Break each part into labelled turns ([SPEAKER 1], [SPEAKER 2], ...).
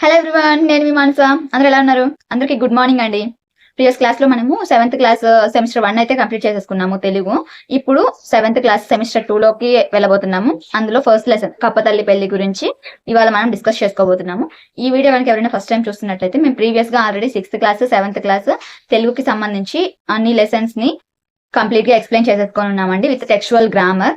[SPEAKER 1] Hello everyone, నేను మీ మానస. అందరూ ఎలా ఉన్నారు? అందరికీ గుడ్ మార్నింగ్ అండి. ప్రీవియస్ క్లాస్ లో మనము 7th క్లాస్ సెమిస్టర్ 1 అయితే కంప్లీట్ చేసేసుకున్నాము తెలుగు. ఇప్పుడు 7th క్లాస్ సెమిస్టర్ 2 లోకి వెళ్ళబోతున్నాము. అందులో ఫస్ట్ లెసన్ కప్పతల్లి పెళ్లి గురించి ఇవాళ మనం డిస్కస్ చేసుకోబోతున్నాము. ఈ వీడియో కనుక ఎవరైనా ఫస్ట్ టైం చూస్తున్నట్లయితే మేము ప్రీవియస్ గా already 6th class 7th class తెలుగుకి సంబంధించి అన్ని లెసన్స్ ని కంప్లీట్ గా ఎక్స్ప్లెయిన్ చేసేసుకొని ఉన్నామండి విత్ టెక్స్చువల్ గ్రామర్.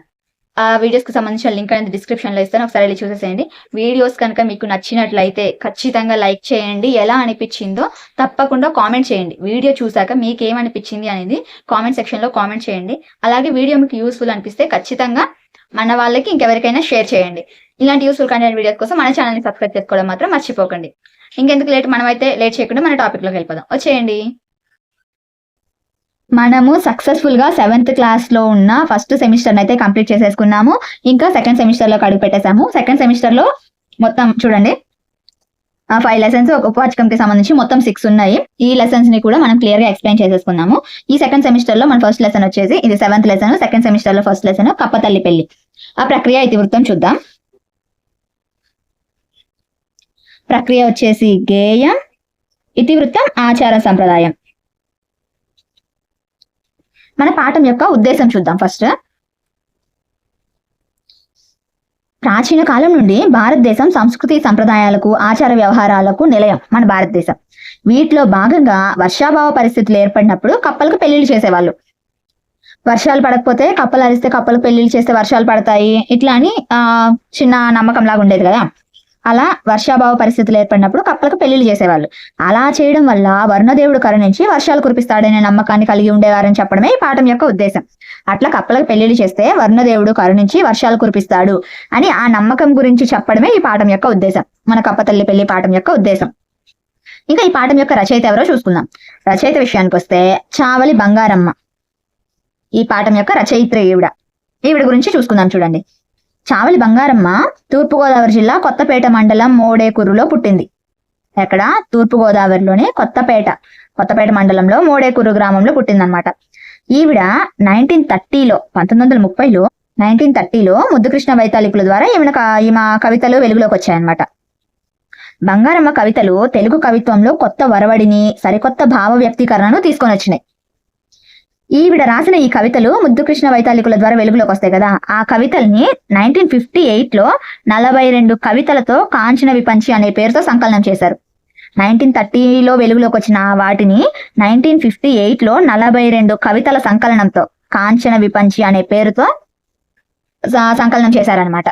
[SPEAKER 1] ఆ వీడియోస్ కి సంబంధించిన లింక్ అనేది డిస్క్రిప్షన్ లో ఇస్తాను, ఒకసారి వెళ్ళి చూసేసేయండి. వీడియోస్ కనుక మీకు నచ్చినట్లయితే ఖచ్చితంగా లైక్ చేయండి. ఎలా అనిపించిందో తప్పకుండా కామెంట్ చేయండి. వీడియో చూసాక మీకు ఏమనిపించింది అనేది కామెంట్ సెక్షన్ లో కామెంట్ చేయండి. అలాగే వీడియో మీకు యూస్ఫుల్ అనిపిస్తే ఖచ్చితంగా మన వాళ్ళకి ఇంకెవరికైనా షేర్ చేయండి. ఇలాంటి యూస్ఫుల్ కంటెంట్ వీడియోస్ కోసం మన ఛానల్ ని సబ్స్క్రైబ్ చేసుకోవడం మాత్రం మర్చిపోకండి. ఇంకెందుకు లేట్, మనమైతే లేట్ చేయకుండా మన టాపిక్ లోకి వెళ్ళిపోదాం. వచ్చేయండి. మనము సక్సెస్ఫుల్ గా 7th క్లాస్ లో ఉన్న ఫస్ట్ సెమిస్టర్ అయితే కంప్లీట్ చేసేసుకున్నాము. ఇంకా సెకండ్ సెమిస్టర్ లో అడుగు పెట్టేసాము. సెకండ్ సెమిస్టర్ లో మొత్తం చూడండి 5 లెసన్స్, ఒక ఉపవాచకంకి సంబంధించి మొత్తం 6 ఉన్నాయి. ఈ లెసన్స్ ని కూడా మనం క్లియర్ గా ఎక్స్ప్లెయిన్ చేసేసుకున్నాము. ఈ సెకండ్ సెమిస్టర్ లో మన ఫస్ట్ లెసన్ వచ్చేసి ఇది 7th లెసన్. సెకండ్ సెమిస్టర్ లో ఫస్ట్ లెసన్ కప్పతల్లి పెళ్లి. ఆ ప్రక్రియ ఇతివృత్తం చూద్దాం. ప్రక్రియ వచ్చేసి గేయం, ఇతివృత్తం ఆచార సంప్రదాయం. మన పాఠం యొక్క ఉద్దేశం చూద్దాం. ఫస్ట్, ప్రాచీన కాలం నుండి భారతదేశం సంస్కృతి సంప్రదాయాలకు ఆచార వ్యవహారాలకు నిలయం మన భారతదేశం. వీటిలో భాగంగా వర్షాభావ పరిస్థితులు ఏర్పడినప్పుడు కప్పలకు పెళ్లిళ్ళు చేసేవాళ్ళు. వర్షాలు పడకపోతే కప్పలు అరిస్తే కప్పలకు పెళ్లిళ్ళు చేస్తే వర్షాలు పడతాయి, ఇట్లా అని చిన్న నమ్మకం లాగా ఉండేది కదా. అలా వర్షాభావ పరిస్థితులు ఏర్పడినప్పుడు కప్పలకు పెళ్లిళ్ళు చేసేవాళ్ళు. అలా చేయడం వల్ల వర్ణదేవుడు కరుణించి వర్షాలు కురిపిస్తాడనే నమ్మకాన్ని కలిగి ఉండేవారని చెప్పడమే ఈ పాఠం యొక్క ఉద్దేశం. అట్లా కప్పలకు పెళ్లిళ్ళు చేస్తే వర్ణదేవుడు కరుణించి వర్షాలు కురిపిస్తాడు అని ఆ నమ్మకం గురించి చెప్పడమే ఈ పాఠం యొక్క ఉద్దేశం, మన కప్పతల్లి పెళ్లి పాఠం యొక్క ఉద్దేశం. ఇంకా ఈ పాఠం యొక్క రచయిత ఎవరో చూసుకుందాం. రచయిత విషయానికి వస్తే చావలి బంగారమ్మ ఈ పాఠం యొక్క రచయిత్రి. ఈవిడ గురించి చూసుకుందాం. చూడండి, చావలి బంగారమ్మ తూర్పుగోదావరి జిల్లా కొత్తపేట మండలం మోడేకూరులో పుట్టింది. ఎక్కడ? తూర్పుగోదావరిలోని కొత్తపేట మండలంలో మోడేకూరు గ్రామంలో పుట్టిందనమాట. ఈవిడ 1930లో ముద్దుకృష్ణ వైతాళికుల ద్వారా ఈమె కవితలు వెలుగులోకి వచ్చాయన్నమాట. బంగారమ్మ కవితలు తెలుగు కవిత్వంలో కొత్త వరవడిని, సరికొత్త భావ వ్యక్తీకరణను తీసుకొని వచ్చినాయి. ఈవిడ రాసిన ఈ కవితలు ముద్దుకృష్ణ వైతాళికుల ద్వారా వెలుగులోకి వస్తాయి కదా. ఆ కవితల్ని 1958లో 42 కవితలతో కాంచన విపంచి అనే పేరుతో సంకలనం చేశారు. 1930లో వెలుగులోకి వచ్చిన వాటిని 1958లో 42 కవితల సంకలనంతో కాంచన విపంచి అనే పేరుతో సంకలనం చేశారనమాట.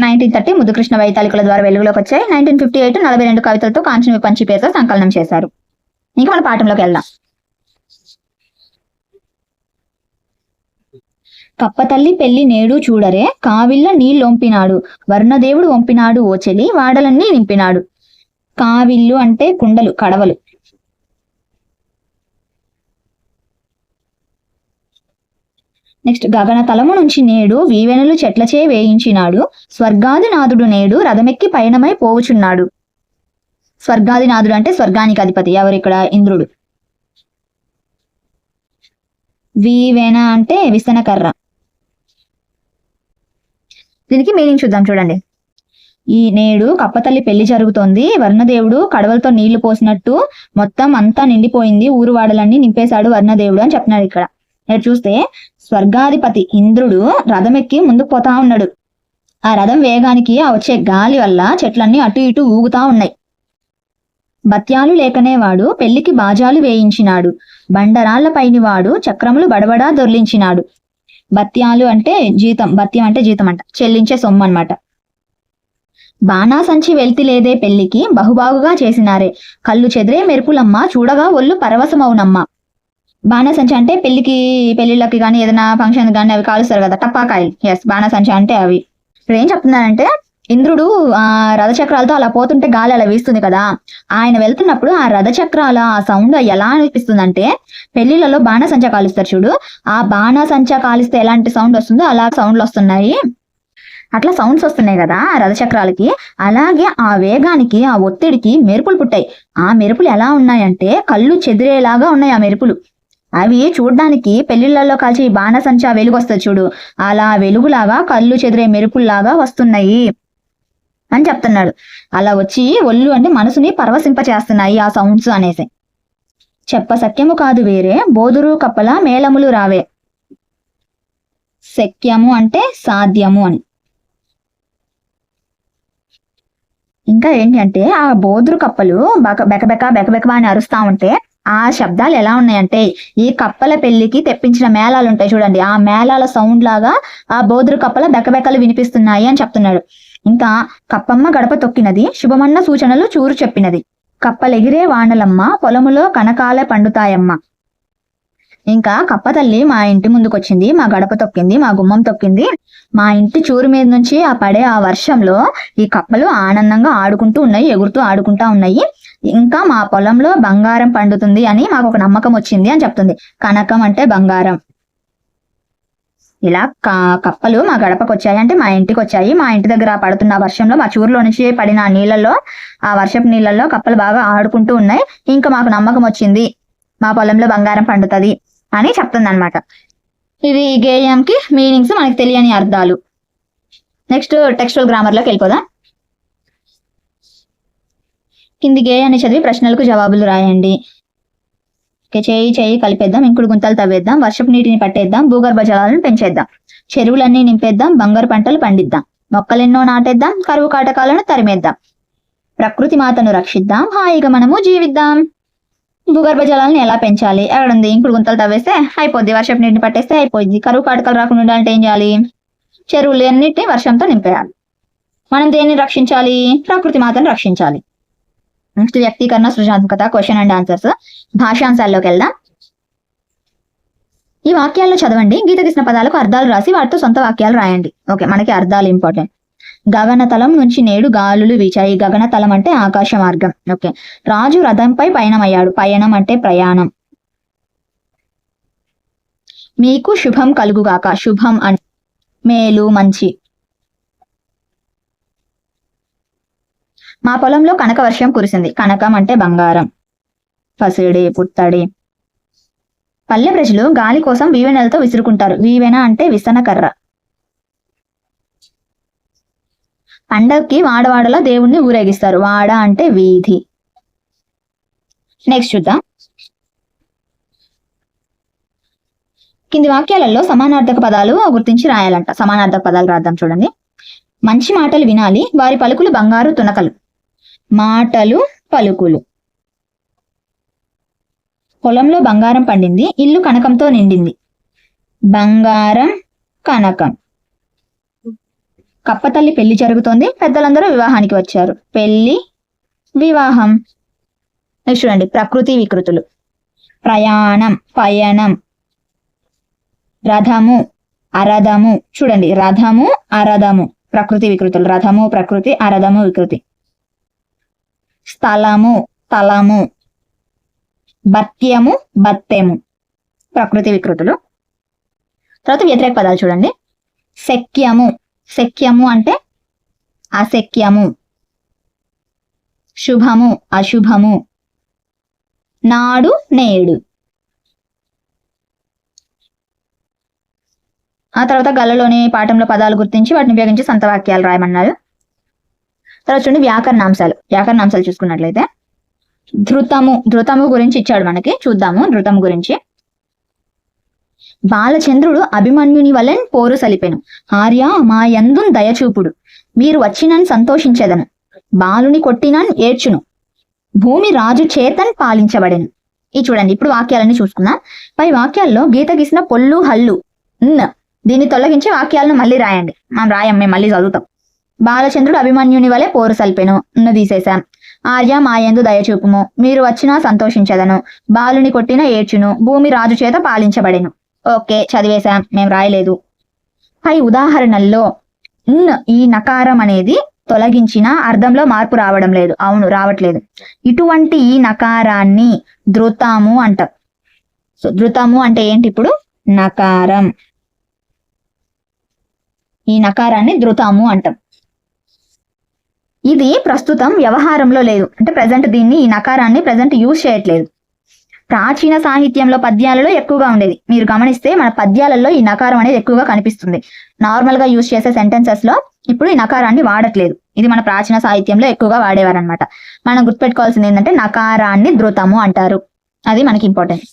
[SPEAKER 1] 1930 ముద్దుకృష్ణ వైతాళికుల ద్వారా వెలుగులోకి వచ్చాయి. 1958 42 కవితలతో కాంచన విపంచి పేరుతో సంకలనం చేశారు. ఇంకా మన పాఠంలోకి వెళ్దాం. కప్పతల్లి పెళ్లి నేడు చూడరే, కావిళ్ళ నీళ్ళొంపినాడు, వర్ణదేవుడు వంపినాడు ఓ చెలి, వాడలన్నీ నింపినాడు. కావిళ్ళు అంటే కుండలు, కడవలు. నెక్స్ట్, గగన తలము నుంచి నేడు వీవెనలు చెట్లచే వేయించినాడు, స్వర్గాదినాథుడు నేడు రథమెక్కి పయనమై పోవుచున్నాడు. స్వర్గాదినాథుడు అంటే స్వర్గానికి అధిపతి. ఎవరు ఇక్కడ? ఇంద్రుడు. వీవెన అంటే విసనకర్ర. దీనికి మీనింగ్ చూద్దాం. చూడండి, ఈ నేడు కప్పతల్లి పెళ్లి జరుగుతోంది, వర్ణదేవుడు కడవలతో నీళ్లు పోసినట్టు మొత్తం అంతా నిండిపోయింది, ఊరు వాడలన్నీ నింపేశాడు వర్ణదేవుడు అని చెప్తున్నాడు ఇక్కడ. నేను చూస్తే స్వర్గాధిపతి ఇంద్రుడు రథం ఎక్కి ముందుకు పోతా ఉన్నాడు. ఆ రథం వేగానికి ఆ వచ్చే గాలి వల్ల చెట్లన్నీ అటు ఇటు ఊగుతా ఉన్నాయి. బత్యాలు లేకనే వాడు పెళ్లికి బాజాలు వేయించినాడు, బండరాళ్ల పైని వాడు చక్రములు బడబడా దొర్లించినాడు. బత్యాలు అంటే జీతం, బత్యం అంటే జీతం అంట, చెల్లించే సొమ్ము అనమాట. బాణాసంచి వెళ్తి లేదే పెళ్లికి బహుబాగుగా చేసినారే, కళ్ళు చెదిరే మెరుపులమ్మ చూడగా ఒళ్ళు పరవశమవునమ్మ. బాణాసంచి అంటే పెళ్లిళ్ళకి కానీ ఏదైనా ఫంక్షన్ కానీ అవి కాలుస్తారు కదా, టపాకాయలు. ఎస్, బాణాసంచి అంటే అవి. ఇప్పుడు ఏం చెప్తున్నానంటే, ఇంద్రుడు రథచక్రాలతో అలా పోతుంటే గాలి అలా వీస్తుంది కదా, ఆయన వెళ్తున్నప్పుడు ఆ రథచక్రాల ఆ సౌండ్ ఎలా అనిపిస్తుందంటే, పెళ్లిళ్ళలో బాణసంచ కాలుస్తారు చూడు, ఆ బాణసంచ కాలిస్తే ఎలాంటి సౌండ్ వస్తుందో అలా సౌండ్లు వస్తున్నాయి. అట్లా సౌండ్స్ వస్తున్నాయి కదా ఆ రథచక్రాలకి. అలాగే ఆ వేగానికి, ఆ ఒత్తిడికి మెరుపులు పుట్టాయి. ఆ మెరుపులు ఎలా ఉన్నాయంటే కళ్ళు చెదిరేలాగా ఉన్నాయి ఆ మెరుపులు. అవి చూడ్డానికి పెళ్లిళ్లలో కాల్చి బాణసంచా వెలుగు వస్తుంది చూడు, అలా వెలుగులాగా కళ్ళు చెదిరే మెరుపుల్లాగా వస్తున్నాయి. అని చెప్తున్నాడు. అలా వచ్చి ఒళ్ళు అంటే మనసుని పరవశింప చేస్తున్నాయి ఆ సౌండ్స్ అనేసి. చెప్ప సఖ్యము కాదు వేరే బోదురు కప్పల మేళములు రావే. శక్యము అంటే సాధ్యము అని. ఇంకా ఏంటి అంటే ఆ బోదురు కప్పలు బెకబెక అని అరుస్తా ఉంటే ఆ శబ్దాలు ఎలా ఉన్నాయంటే ఈ కప్పల పెళ్లికి తెప్పించిన మేళాలు ఉంటాయి చూడండి, ఆ మేళాల సౌండ్ లాగా ఆ బోదురు కప్పల బెకబెకలు వినిపిస్తున్నాయి అని చెప్తున్నాడు. ఇంకా కప్పమ్మ గడప తొక్కినది శుభమన్న సూచనలు చూరు చెప్పినది. కప్పలెగిరే వానలమ్మ పొలములో కనకాల పండుతాయమ్మ. ఇంకా కప్ప తల్లి మా ఇంటి ముందుకొచ్చింది, మా గడప తొక్కింది, మా గుమ్మం తొక్కింది. మా ఇంటి చూరు మీద నుంచి ఆ పడే ఆ వర్షంలో ఈ కప్పలు ఆనందంగా ఆడుకుంటూ ఉన్నాయి, ఎగురుతూ ఆడుకుంటా ఉన్నాయి. ఇంకా మా పొలంలో బంగారం పండుతుంది అని మాకు ఒక నమ్మకం వచ్చింది అని చెప్తుంది. కనకం అంటే బంగారం. ఇలా కప్పలు మా గడపకు వచ్చాయి అంటే మా ఇంటికి వచ్చాయి. మా ఇంటి దగ్గర పడుతున్న వర్షంలో మా చూరులో నుంచి పడిన నీళ్ళల్లో ఆ వర్షపు నీళ్ళల్లో కప్పలు బాగా ఆడుకుంటూ ఉన్నాయి. ఇంకా మాకు నమ్మకం వచ్చింది మా పొలంలో బంగారం పండుతుంది అని చెప్తుంది అనమాట. ఇవి ఈ గేయంకి మీనింగ్స్, మనకి తెలియని అర్థాలు. నెక్స్ట్ టెక్స్చువల్ గ్రామర్ లోకి వెళ్ళిపోదాం. కింది గేయాన్ని చదివి ప్రశ్నలకు జవాబులు రాయండి. చేయి కలిపేద్దాం, ఇంకుడు గుంతలు తవ్వేద్దాం, వర్షపు నీటిని పట్టేద్దాం, భూగర్భ జలాలను పెంచేద్దాం, చెరువులన్నీ నింపేద్దాం, బంగారు పంటలు పండిద్దాం, మొక్కలెన్నో నాటేద్దాం, కరువు కాటకాలను తరిమేద్దాం, ప్రకృతి మాతను రక్షిద్దాం, హాయిగా మనము జీవిద్దాం. భూగర్భ జలాలను ఎలా పెంచాలి? ఎక్కడుంది? ఇంకుడు గుంతలు తవ్వేస్తే అయిపోద్ది, వర్షపు నీటిని పట్టేస్తే అయిపోయింది. కరువు కాటకాలు రాకుండా ఉండాలంటే ఏం చేయాలి? చెరువులు అన్నిటిని వర్షంతో నింపేయాలి. మనం దేన్ని రక్షించాలి? ప్రకృతి మాతను రక్షించాలి. నెక్స్ట్ వ్యక్తీకరణ, సృజనాత్మకత, క్వశ్చన్ అండ్ ఆన్సర్స్. భాషాంశాల్లోకి వెళ్దాం. ఈ వాక్యాలను చదవండి, గీత గీసిన పదాలకు అర్థాలు రాసి వాటితో సొంత వాక్యాలు రాయండి. ఓకే, మనకి అర్థాలు ఇంపార్టెంట్. గగనతలం నుంచి నేడు గాలులు వీచాయి. గగనతలం అంటే ఆకాశ మార్గం. ఓకే. రాజు రథంపై పయనమయ్యాడు. పయనం అంటే ప్రయాణం. మీకు శుభం కలుగుగాక. శుభం అంటే మేలు, మంచి. మా పొలంలో కనక వర్షం కురిసింది. కనకం అంటే బంగారం, పసిడి, పుత్తడి. పల్లె ప్రజలు గాలి కోసం వీవెనలతో విసురుకుంటారు. వీవెన అంటే విసన కర్ర. పండగకి వాడవాడలో దేవుణ్ణి ఊరేగిస్తారు. వాడ అంటే వీధి. నెక్స్ట్ చూద్దాం. కింది వాక్యాలలో సమానార్థక పదాలు గుర్తించి రాయాలంట. సమానార్థక పదాలు రాద్దాం చూడండి. మంచి మాటలు వినాలి, వారి పలుకులు బంగారు తునకలు. మాటలు, పలుకులు. పొలంలో బంగారం పండింది, ఇల్లు కనకంతో నిండింది. బంగారం, కనకం. కప్పతల్లి పెళ్లి జరుగుతోంది, పెద్దలందరూ వివాహానికి వచ్చారు. పెళ్లి, వివాహం. నెక్స్ట్ చూడండి. ప్రకృతి వికృతులు. ప్రయాణం, పయనం. రథము, అరథము. చూడండి, రథము, అరథము. ప్రకృతి వికృతులు. రథము ప్రకృతి, అరథము వికృతి. స్థలము, తలము. బత్యము, బత్తెము. ప్రకృతి వికృతులు. తర్వాత వ్యతిరేక పదాలు చూడండి. శక్యము. శక్యము అంటే అశక్యము. శుభము, అశుభము. నాడు, నేడు. ఆ తర్వాత గళ్ళలోని పాఠంలో పదాలు గుర్తించి వాటిని ఉపయోగించి సొంత వాక్యాలు రాయమన్నారు. తర్వాత చూడండి వ్యాకరణాంశాలు. వ్యాకరణాంశాలు చూసుకున్నట్లయితే ధృతము. ధృతము గురించి ఇచ్చాడు మనకి, చూద్దాము ధృతము గురించి. బాలచంద్రుడు అభిమన్యుని వలెన్ పోరు సలిపెను. ఆర్య మా యందున్ దయచూపుడు. మీరు వచ్చినని సంతోషించెదను. బాలుని కొట్టినన్ ఏడ్చును. భూమి రాజు చేతన్ పాలించబడెను. ఈ చూడండి, ఇప్పుడు వాక్యాలన్నీ చూసుకుందాం. పై వాక్యాల్లో గీత గీసిన పొల్లు, హల్లు, దీన్ని తొలగించి వాక్యాలను మళ్ళీ రాయండి. మేము మళ్ళీ చదువుతాం. బాలచంద్రుడు అభిమన్యుని వలె పోరు సల్పెను, తీసేశాం. ఆర్య మాయందు దయచూపుము. మీరు వచ్చినా సంతోషించదను. బాలుని కొట్టిన ఏడ్చును. భూమి రాజు చేత పాలించబడెను. ఓకే, చదివేశాం, మేము రాయలేదు. పై ఉదాహరణల్లో ఈ నకారం అనేది తొలగించిన అర్థంలో మార్పు రావడం లేదు. అవును, రావట్లేదు. ఇటువంటి ఈ నకారాన్ని ధృతము అంటాం. సో ధృతము అంటే ఏంటి? ఇప్పుడు నకారం. ఈ నకారాన్ని ధృతము అంటాం. ఇది ప్రస్తుతం వ్యవహారంలో లేదు. అంటే ప్రజెంట్ ఈ నకారాన్ని ప్రజెంట్ యూజ్ చేయట్లేదు. ప్రాచీన సాహిత్యంలో పద్యాలలో ఎక్కువగా ఉండేది. మీరు గమనిస్తే మన పద్యాలలో ఈ నకారం అనేది ఎక్కువగా కనిపిస్తుంది. నార్మల్ గా యూజ్ చేసే సెంటెన్సెస్ లో ఇప్పుడు ఈ నకారాన్ని వాడట్లేదు. ఇది మన ప్రాచీన సాహిత్యంలో ఎక్కువగా వాడేవారు అనమాట. మనం గుర్తుపెట్టుకోవాల్సింది ఏంటంటే నకారాన్ని ధృతము అంటారు. అది మనకి ఇంపార్టెంట్.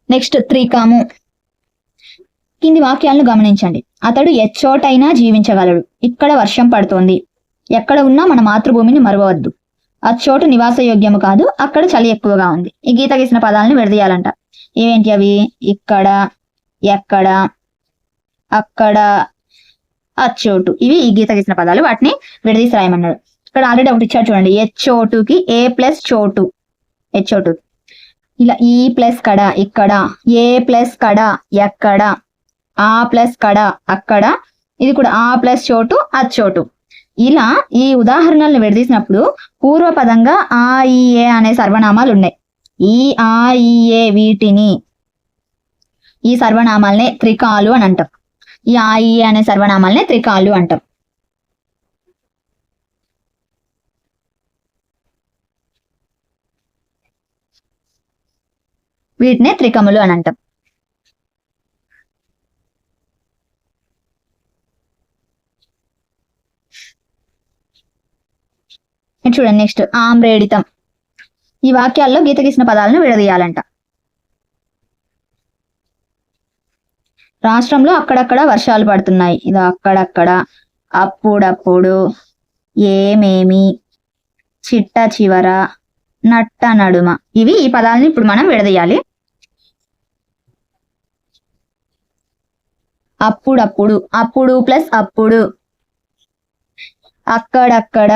[SPEAKER 1] నెక్స్ట్ త్రికము. కింది వాక్యాలను గమనించండి. అతడు ఎచ్చోటైనా జీవించగలడు. ఇక్కడ వర్షం పడుతోంది. ఎక్కడ ఉన్నా మన మాతృభూమిని మరవవద్దు. అచ్చోటు నివాసయోగ్యము కాదు, అక్కడ చలి ఎక్కువగా ఉంది. ఈ గీత గీసిన పదాలను విడదీయాలంట. ఏవేంటి అవి? ఇక్కడ, ఎక్కడ, అక్కడ, అచ్చోటు. ఇవి ఈ గీత గీసిన పదాలు. వాటిని విడదీసి రాయమన్నాడు. ఇక్కడ ఆల్రెడీ ఒకటి ఇచ్చాడు చూడండి. ఎచ్చోటుకి ఏ ప్లస్ చోటు, ఎచ్చోటు. ఇలా ఈ ప్లస్ కడ ఇక్కడ, ఏ ప్లస్ కడ ఎక్కడ, ఆ ప్లస్ కడ అక్కడ, ఇది కూడా ఆ ప్లస్ చోటు అచ్చోటు. ఇలా ఈ ఉదాహరణలను విడదీసినప్పుడు పూర్వపదంగా ఆ ఈ ఏ అనే సర్వనామాలు ఉన్నాయి. ఈ ఆ ఈ ఏ వీటిని, ఈ సర్వనామాలనే త్రికాలు అని అంటాం. ఈ ఆ ఈ ఏ అనే సర్వనామాలనే త్రికాలు అంటాం. వీటినే త్రికములు అని అంటాం. చూడండి నెక్స్ట్ ఆమ్రేడితం. ఈ వాక్యాల్లో గీత గీసిన పదాలను విడదీయాలంట. రాష్ట్రంలో అక్కడక్కడ వర్షాలు పడుతున్నాయి. ఇది అక్కడక్కడ, అప్పుడప్పుడు, ఏమేమి, చిట్ట చివర, నట్ట నడుమ. ఇవి ఈ పదాలను ఇప్పుడు మనం విడదీయాలి. అప్పుడప్పుడు, అప్పుడు ప్లస్ అప్పుడు. అక్కడక్కడ,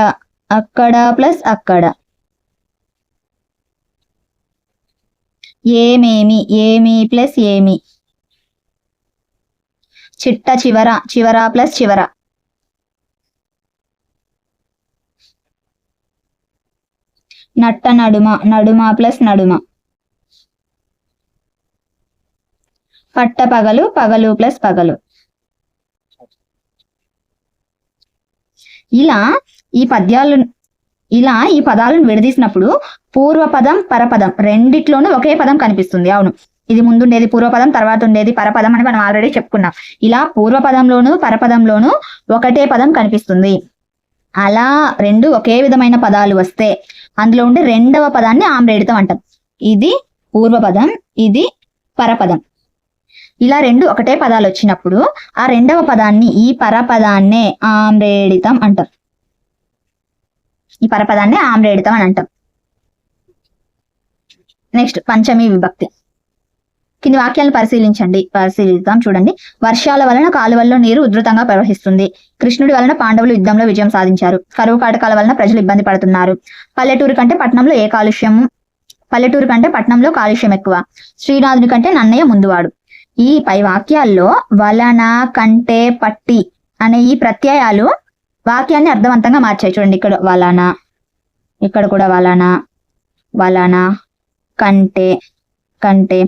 [SPEAKER 1] అక్కడ ప్లస్ అక్కడ. ఏమేమి, ఏమి ప్లస్ ఏమి. చిట్ట చివర, చివర ప్లస్ చివర. నట్ట నడుమ, నడుమ ప్లస్ నడుమ. పట్ట పగలు, పగలు ప్లస్ పగలు. ఇలా ఈ పదాలను విడదీసినప్పుడు పూర్వపదం పరపదం రెండిట్లోనూ ఒకే పదం కనిపిస్తుంది. అవును, ఇది ముందుండేది పూర్వపదం, తర్వాత ఉండేది పరపదం అని మనం ఆల్రెడీ చెప్పుకున్నాం. ఇలా పూర్వపదంలోను పరపదంలోను ఒకటే పదం కనిపిస్తుంది. అలా రెండు ఒకే విధమైన పదాలు వస్తే అందులో ఉండే రెండవ పదాన్ని ఆమ్రేడితం అంటాం. ఇది పూర్వపదం, ఇది పరపదం. ఇలా రెండు ఒకటే పదాలు వచ్చినప్పుడు ఆ రెండవ పదాన్ని, ఈ పరపదాన్నే ఆమ్రేడితం అంటాం. ఈ పరపదాన్ని ఆమ్రేడితం అని అంటాం. నెక్స్ట్ పంచమీ విభక్తి. కింది వాక్యాలను పరిశీలిద్దాం. చూడండి. వర్షాల వలన కాలువల్లో నీరు ఉధృతంగా ప్రవహిస్తుంది. కృష్ణుడి వలన పాండవులు యుద్ధంలో విజయం సాధించారు. కరువు కాటకాల వలన ప్రజలు ఇబ్బంది పడుతున్నారు. పల్లెటూరు కంటే పట్టణంలో కాలుష్యం ఎక్కువ. శ్రీనాథుని కంటే నన్నయ్య ముందువాడు. ఈ పై వాక్యాల్లో వలన, కంటే, పట్టి అనే ఈ ప్రత్యయాలు వాక్యాన్ని అర్థవంతంగా మార్చాయి. చూడండి, ఇక్కడ వలన, ఇక్కడ కూడా వలన, వలన, కంటే, కంటే.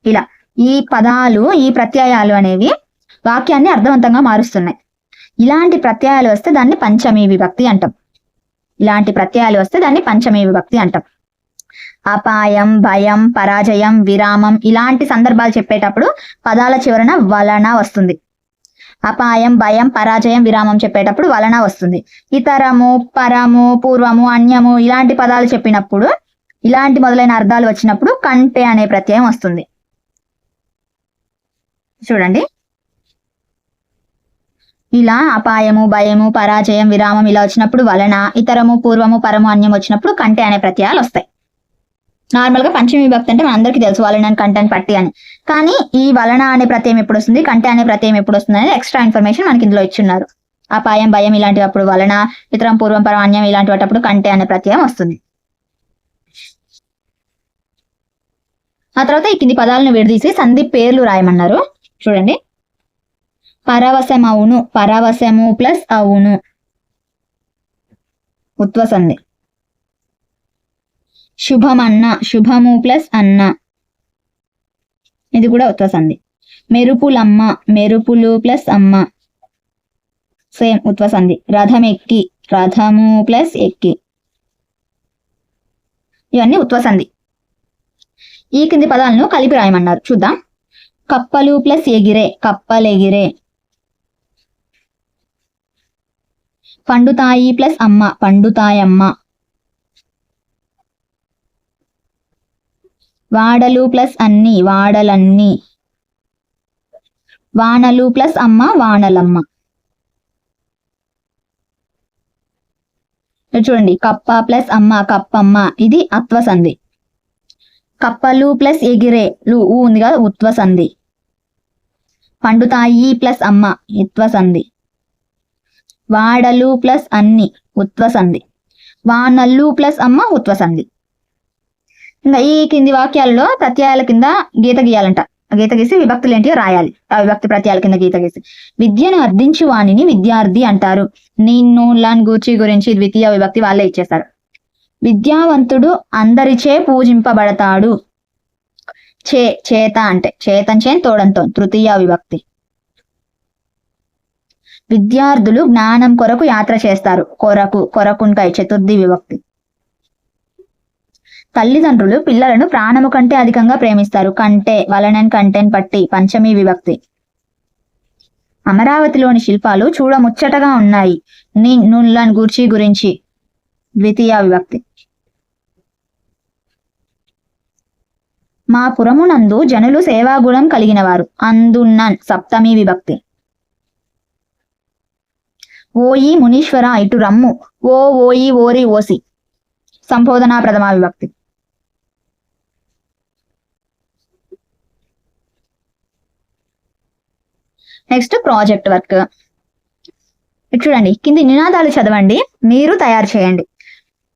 [SPEAKER 1] ఇలా ఈ పదాలు, ఈ ప్రత్యయాలు అనేవి వాక్యాన్ని అర్థవంతంగా మారుస్తున్నాయి. ఇలాంటి ప్రత్యయాలు వస్తే దాన్ని పంచమీ విభక్తి అంటాం. అపాయం, భయం, పరాజయం, విరామం ఇలాంటి సందర్భాలు చెప్పేటప్పుడు పదాల చివరన వలన వస్తుంది. అపాయం, భయం, పరాజయం, విరామం చెప్పేటప్పుడు వలన వస్తుంది. ఇతరము, పరము, పూర్వము, అన్యము ఇలాంటి పదాలు చెప్పినప్పుడు, ఇలాంటి మొదలైన అర్థాలు వచ్చినప్పుడు కంటే అనే ప్రత్యయం వస్తుంది. చూడండి, ఇలా అపాయము, భయము, పరాజయం, విరామం ఇలా వచ్చినప్పుడు వలన, ఇతరము, పూర్వము, పరము, అన్యం వచ్చినప్పుడు కంటే అనే ప్రత్యయాలు వస్తాయి. నార్మల్ గా పంచమీ విభక్తి అంటే మనందరికీ తెలుసు, వలన, కంటే, పట్టి అని. కానీ ఈ వలన అనే ప్రత్యయం ఎప్పుడు వస్తుంది, కంటే అనే ప్రత్యయం ఎప్పుడు వస్తుంది అనేది ఎక్స్ట్రా ఇన్ఫర్మేషన్ మనకి ఇందులో ఇచ్చున్నారు. అపాయం, భయం ఇలాంటివప్పుడు వలన, ఇతరం, పూర్వం, పరం, అన్యం ఇలాంటి వాటప్పుడు కంటే అనే ప్రత్యయం వస్తుంది. ఆ తర్వాత ఈ కింది పదాలను విడదీసి సంధి పేర్లు రాయమన్నారు. చూడండి. పరవశమవును, పరవశము ప్లస్ అవును, ఉత్వ సంధి. శుభమన్న, శుభము ప్లస్ అన్న, ఇది కూడా ఉత్వ సంధి. మెరుపులమ్మ, మెరుపులు ప్లస్ అమ్మ, సేమ్ ఉత్వ సంధి. రథం ఎక్కి, రథము ప్లస్ ఎక్కి, ఇవన్నీ ఉత్వ సంధి. ఈ కింది పదాలను కలిపి రాయమన్నారు. చూద్దాం. కప్పలు ప్లస్ ఎగిరే, కప్పలెగిరే. పండుతాయి ప్లస్ అమ్మ పండుతాయమ్మ. వాడలు ప్లస్ అన్ని వాడలన్నీ. వానలు ప్లస్ అమ్మ వానలమ్మ. చూడండి కప్ప ప్లస్ అమ్మ కప్పమ్మ, ఇది అత్వ సంధి. కప్పలు ప్లస్ ఎగిరే లు ఊ ఉంది కదా ఉత్వ సంధి. పండుతాయి ప్లస్ అమ్మ ఇత్వ సంధి. వాడలు ప్లస్ అన్ని ఉత్వ సంధి. వానల్లు ప్లస్ అమ్మ ఉత్వ సంధి. ఇంకా ఈ కింది వాక్యాలలో ప్రత్యయాల కింద గీత గీయాలంట. గీత గీసి విభక్తులు ఏంటి రాయాలి. ఆ విభక్తి ప్రత్యయాల కింద గీత గీసి. విద్యను అర్థించు వాణిని విద్యార్థి అంటారు. నిన్ను లాన్ గూర్చి గురించి ద్వితీయ విభక్తి వాళ్ళే ఇచ్చేస్తారు. విద్యావంతుడు అందరిచే పూజింపబడతాడు. చేత అంటే చేతంచే తోడంతో తృతీయ విభక్తి. విద్యార్థులు జ్ఞానం కొరకు యాత్ర చేస్తారు. కొరకుంకై చతుర్థి విభక్తి. తల్లిదండ్రులు పిల్లలను ప్రాణము కంటే అధికంగా ప్రేమిస్తారు. కంటే వలనన్ కంటెన్ పట్టి పంచమీ విభక్తి. అమరావతిలోని శిల్పాలు చూడముచ్చటగా ఉన్నాయి. నుల్లని గూర్చి గురించి ద్వితీయ విభక్తి. మా పురమునందు జనులు సేవాగుణం కలిగిన వారు. అందున్నన్ సప్తమీ విభక్తి. ఓయి మునీశ్వర ఇటు రమ్ము. ఓయి ఓరి ఓసి సంబోధనా ప్రథమా విభక్తి. Next project work. చూడండి కింది నినాదాలు చదవండి, మీరు తయారు చేయండి.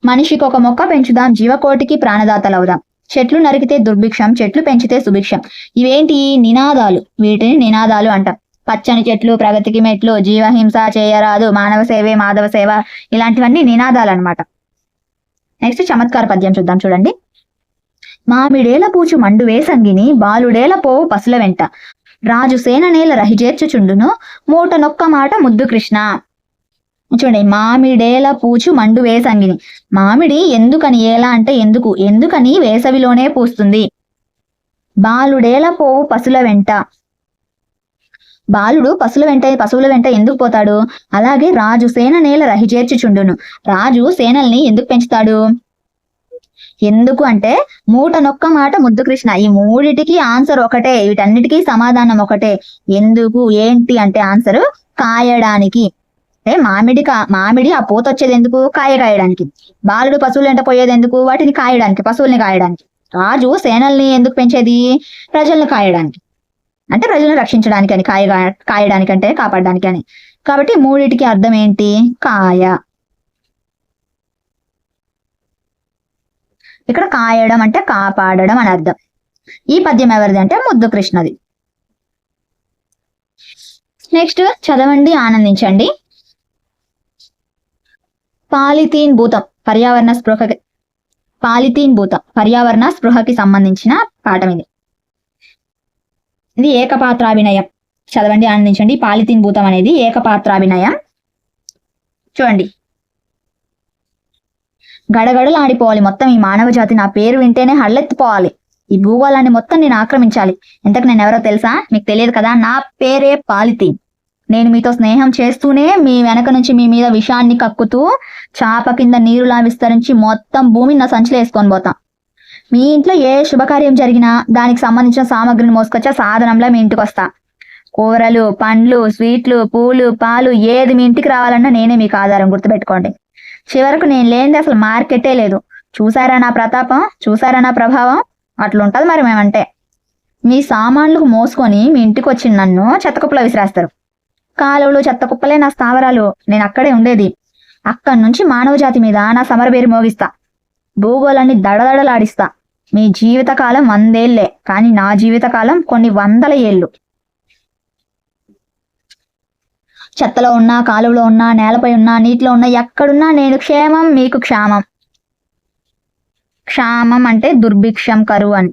[SPEAKER 1] మనిషికి ఒక మొక్క పెంచుదాం, జీవకోటికి ప్రాణదాతలవుదాం. చెట్లు నరికితే దుర్భిక్షం, చెట్లు పెంచితే సుభిక్షం. ఇవేంటి నినాదాలు, వీటిని నినాదాలు అంటాం. పచ్చని చెట్లు, ప్రగతికి మెట్లు, జీవహింస చేయరాదు, మానవ సేవే మాధవ సేవ, ఇలాంటివన్నీ నినాదాలు అనమాట. నెక్స్ట్ చమత్కార పద్యం చూద్దాం. చూడండి. మామిడేల పూచు మండు వేసంగిని, బాలుడేల పోవు పసుల వెంట, రాజు సేన నేల రహిజేర్చుచుండును, మూట నొక్క మాట ముద్దు కృష్ణ. చూడండి, మామిడేల పూచు మండు వేసంగిని. మామిడి ఎందుకని, ఏలా అంటే ఎందుకు, ఎందుకని వేసవిలోనే పూస్తుంది. బాలుడేల పోవు పసుల వెంట, బాలుడు పశువుల వెంట ఎందుకు పోతాడు. అలాగే రాజు సేన నేల రహిజేర్చుచుండును, రాజు సేనల్ని ఎందుకు పెంచుతాడు. ఎందుకు అంటే మూట నొక్క మాట ముద్దు కృష్ణ. ఈ మూడిటికి ఆన్సర్ ఒకటే, వీటన్నిటికీ సమాధానం ఒకటే. ఎందుకు ఏంటి అంటే ఆన్సర్ కాయడానికి. మామిడి ఆ పూత వచ్చేది ఎందుకు, కాయ కాయడానికి. బాలుడు పశువులు వెంట పోయేది ఎందుకు, వాటిని కాయడానికి, పశువుల్ని కాయడానికి. రాజు సేనల్ని ఎందుకు పెంచేది, ప్రజల్ని కాయడానికి, అంటే ప్రజలను రక్షించడానికి అని, కాయడానికి అంటే కాపాడడానికి అని. కాబట్టి మూడిటికి అర్థం ఏంటి, కాయ. ఇక్కడ కాయడం అంటే కాపాడడం అని అర్థం. ఈ పద్యం ఎవరిది అంటే ముద్దు కృష్ణది. నెక్స్ట్ చదవండి, ఆనందించండి. పాలిథీన్ భూతం పర్యావరణ స్పృహకి సంబంధించిన పాఠం ఇది. ఇది ఏకపాత్రాభినయం. చదవండి, ఆనందించండి. పాలిథీన్ భూతం అనేది ఏకపాత్రాభినయం. చూడండి, గడగడలాడిపోవాలి మొత్తం ఈ మానవ జాతి. నా పేరు వింటేనే హళ్ళెత్తిపోవాలి. ఈ భూగోళాన్ని మొత్తం నేను ఆక్రమించాలి. ఇంతకు నేను ఎవరో తెలుసా, మీకు తెలియదు కదా. నా పేరే పాలిథీన్. నేను మీతో స్నేహం చేస్తూనే మీ వెనక నుంచి మీ మీద విషాన్ని కక్కుతూ చాప కింద నీరులా విస్తరించి మొత్తం భూమిని నా సంచిలో వేసుకొని పోతాం. మీ ఇంట్లో ఏ శుభకార్యం జరిగినా దానికి సంబంధించిన సామాగ్రిని మోసుకొచ్చా సాధనంలో మీ ఇంటికి వస్తా. కూరలు, పండ్లు, స్వీట్లు, పూలు, పాలు, ఏది మీ ఇంటికి రావాలన్నా నేనే మీకు ఆధారం, గుర్తుపెట్టుకోండి. చివరకు నేను లేనిది అసలు మార్కెటే లేదు. చూసారా నా ప్రతాపం, చూసారా నా ప్రభావం. అట్లుంటది మరి మేమంటే. మీ సామాన్లకు మోసుకొని మీ ఇంటికి వచ్చి నన్ను చెత్తకుప్పలో విసిరేస్తారు. కాలువలు చెత్త కుప్పలే నా స్థావరాలు, నేను అక్కడే ఉండేది. అక్కడి నుంచి మానవ జాతి మీద నా సమరబేరి మోగిస్తా, భూగోళాన్ని దడదడలాడిస్తా. మీ జీవితకాలం 100 ఏళ్లే, కానీ నా జీవితకాలం కొన్ని 100 ఏళ్ళు. చెత్తలో ఉన్నా, కాలువలో ఉన్నా, నేలపై ఉన్నా, నీటిలో ఉన్నా, ఎక్కడున్నా నేను క్షేమం, మీకు క్షామం. క్షామం అంటే దుర్భిక్షం, కరువు అని.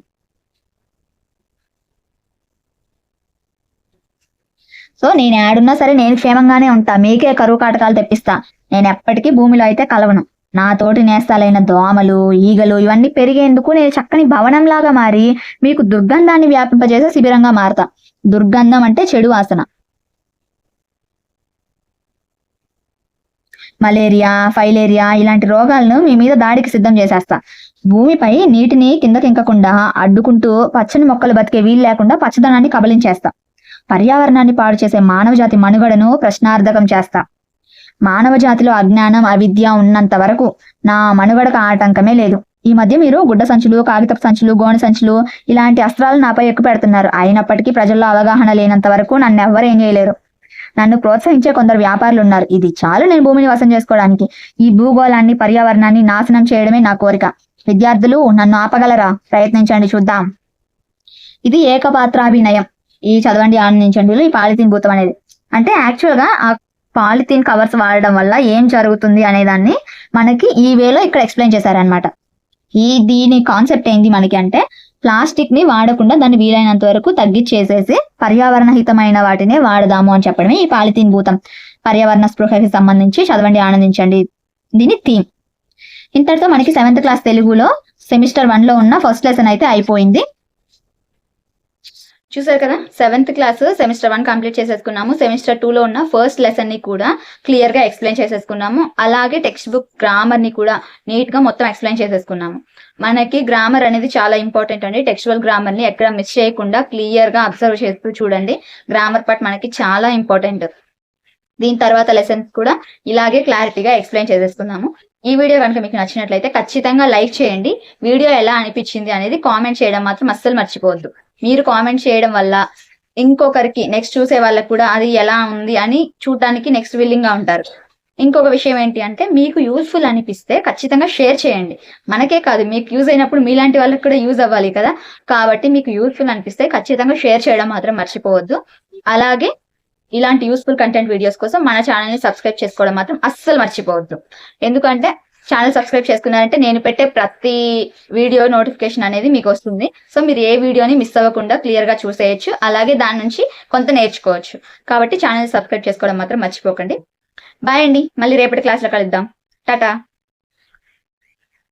[SPEAKER 1] సో నేను ఏడున్నా సరే నేను క్షేమంగానే ఉంటా, మీకే కరువు కాటకాలు తెప్పిస్తా. నేను ఎప్పటికీ భూమిలో అయితే కలవను. నాతోటి నేస్తాలైన దోమలు, ఈగలు ఇవన్నీ పెరిగేందుకు నేను చక్కని భవనంలాగా మారి మీకు దుర్గంధాన్ని వ్యాపింపజేసే శిబిరంగా మారతా. దుర్గంధం అంటే చెడు వాసన. మలేరియా, ఫైలేరియా ఇలాంటి రోగాలను మీ మీద దాడికి సిద్ధం చేసేస్తా. భూమిపై నీటిని కిందకి ఇంకకుండా అడ్డుకుంటూ పచ్చని మొక్కలు బతికే వీలు లేకుండా పచ్చదనాన్ని కబలించేస్తా. పర్యావరణాన్ని పాడు చేసే మానవ జాతి మనుగడను ప్రశ్నార్థకం చేస్తా. మానవ జాతిలో అజ్ఞానం, అవిద్య ఉన్నంత వరకు నా మనుగడకు ఆటంకమే లేదు. ఈ మధ్య మీరు గుడ్డ సంచులు, కాగితపు సంచులు, గోనె సంచులు ఇలాంటి అస్త్రాలు నాపై ఎక్కువ పెడుతున్నారు. అయినప్పటికీ ప్రజల్లో అవగాహన లేనంత వరకు నన్ను ఎవ్వరు ఏం చేయలేరు. నన్ను ప్రోత్సహించే కొందరు వ్యాపారులు ఉన్నారు. ఇది చాలు నేను భూమిని వశం చేసుకోవడానికి. ఈ భూగోళాన్ని, పర్యావరణాన్ని నాశనం చేయడమే నా కోరిక. విద్యార్థులు నన్ను ఆపగలరా? ప్రయత్నించండి, చూద్దాం. ఇది ఏకపాత్రాభినయం. ఈ చదవండి, ఆనందించండి ఈ పాలిథిన్ భూతం అనేది. అంటే యాక్చువల్ గా ఆ పాలిథిన్ కవర్స్ వాడడం వల్ల ఏం జరుగుతుంది అనే దాన్ని మనకి ఈ వేలో ఇక్కడ ఎక్స్ప్లెయిన్ చేశారనమాట. దీని కాన్సెప్ట్ ఏంది మనకి అంటే, ప్లాస్టిక్ ని వాడకుండా దాన్ని వీలైనంత వరకు తగ్గించేసేసి పర్యావరణ హితమైన వాటినే వాడదాము అని చెప్పడమే ఈ పాలిథిన్ భూతం. పర్యావరణ స్పృహకి సంబంధించి చదవండి, ఆనందించండి దీని థీమ్. ఇంతటితో మనకి 7th క్లాస్ తెలుగులో సెమిస్టర్ 1 లో ఉన్న ఫస్ట్ లెసన్ అయితే అయిపోయింది. చూసారు కదా, 7th క్లాస్ సెమిస్టర్ 1 కంప్లీట్ చేసేసుకున్నాము. సెమిస్టర్ 2 లో ఉన్న ఫస్ట్ లెసన్ ని కూడా క్లియర్ గా ఎక్స్ప్లెయిన్ చేసేసుకున్నాము. అలాగే టెక్స్ట్ బుక్ గ్రామర్ ని కూడా నీట్ గా మొత్తం ఎక్స్ప్లెయిన్ చేసేసుకున్నాము. మనకి గ్రామర్ అనేది చాలా ఇంపార్టెంట్ అండి. టెక్స్చువల్ గ్రామర్ ని ఎక్కడ మిస్ చేయకుండా క్లియర్ గా అబ్జర్వ్ చేస్తూ చూడండి. గ్రామర్ పార్ట్ మనకి చాలా ఇంపార్టెంట్. దీని తర్వాత లెసన్స్ కూడా ఇలాగే క్లారిటీగా ఎక్స్ప్లెయిన్ చేసేసుకున్నాము. ఈ వీడియో కనుక మీకు నచ్చినట్లయితే ఖచ్చితంగా లైక్ చేయండి. వీడియో ఎలా అనిపించింది అనేది కామెంట్ చేయడం మాత్రం అస్సలు మర్చిపోవద్దు. మీరు కామెంట్ చేయడం వల్ల ఇంకొకరికి నెక్స్ట్ చూసే వాళ్ళకి కూడా అది ఎలా ఉంది అని చూడడానికి నెక్స్ట్ విల్లింగ్ గా ఉంటారు. ఇంకొక విషయం ఏంటి అంటే, మీకు యూస్ఫుల్ అనిపిస్తే ఖచ్చితంగా షేర్ చేయండి. మనకే కాదు, మీకు యూజ్ అయినప్పుడు మీలాంటి వాళ్ళకి కూడా యూజ్ అవ్వాలి కదా. కాబట్టి మీకు యూస్ఫుల్ అనిపిస్తే ఖచ్చితంగా షేర్ చేయడం మాత్రం మర్చిపోవద్దు. అలాగే ఇలాంటి యూస్ఫుల్ కంటెంట్ వీడియోస్ కోసం మన ఛానల్ ని సబ్స్క్రైబ్ చేసుకోవడం మాత్రం అస్సలు మర్చిపోవద్దు. ఎందుకంటే ఛానల్ సబ్స్క్రైబ్ చేసుకున్నారంటే నేను పెట్టే ప్రతి వీడియో నోటిఫికేషన్ అనేది మీకు వస్తుంది. సో మీరు ఏ వీడియోని మిస్ అవ్వకుండా క్లియర్ గా చూసేయచ్చు. అలాగే దాని నుంచి కొంత నేర్చుకోవచ్చు. కాబట్టి ఛానల్ సబ్స్క్రైబ్ చేసుకోవడం మాత్రం మర్చిపోకండి. బాయ్ అండి, మళ్ళీ రేపటి క్లాస్ లో కలుద్దాం. టాటా.